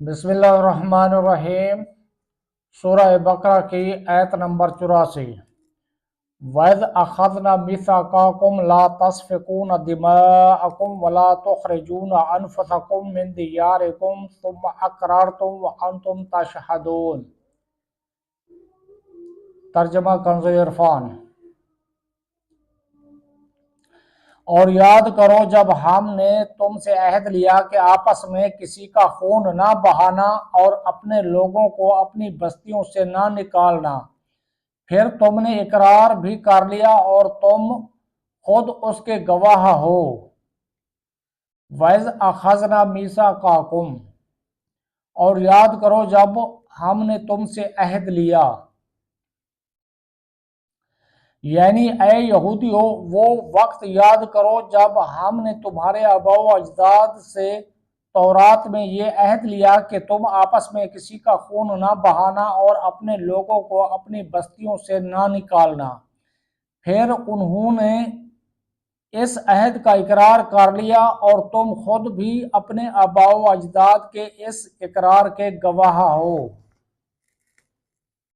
بسم اللہ الرحمن الرحیم۔ سورہ بقرہ کی آیت نمبر 84۔ وَإِذْ أَخَذْنَا مِيثَاقَكُمْ لَا تَسْفِكُونَ دِمَاءَكُمْ وَلَا تُخْرِجُونَ أَنفُسَكُمْ مِنْ دِيَارِكُمْ ثُمَّ أَقْرَرْتُمْ وَأَنْتُمْ تَشْهَدُونَ۔ ترجمہ کنز عرفان۔ اور یاد کرو جب ہم نے تم سے عہد لیا کہ آپس میں کسی کا خون نہ بہانا اور اپنے لوگوں کو اپنی بستیوں سے نہ نکالنا، پھر تم نے اقرار بھی کر لیا اور تم خود اس کے گواہ ہو۔ وَإِذْ أَخَذْنَا مِيثَاقَكُمْ، اور یاد کرو جب ہم نے تم سے عہد لیا، یعنی اے یہودیو وہ وقت یاد کرو جب ہم نے تمہارے آباء و اجداد سے تورات میں یہ عہد لیا کہ تم آپس میں کسی کا خون نہ بہانا اور اپنے لوگوں کو اپنی بستیوں سے نہ نکالنا۔ پھر انہوں نے اس عہد کا اقرار کر لیا اور تم خود بھی اپنے آباء و اجداد کے اس اقرار کے گواہ ہو۔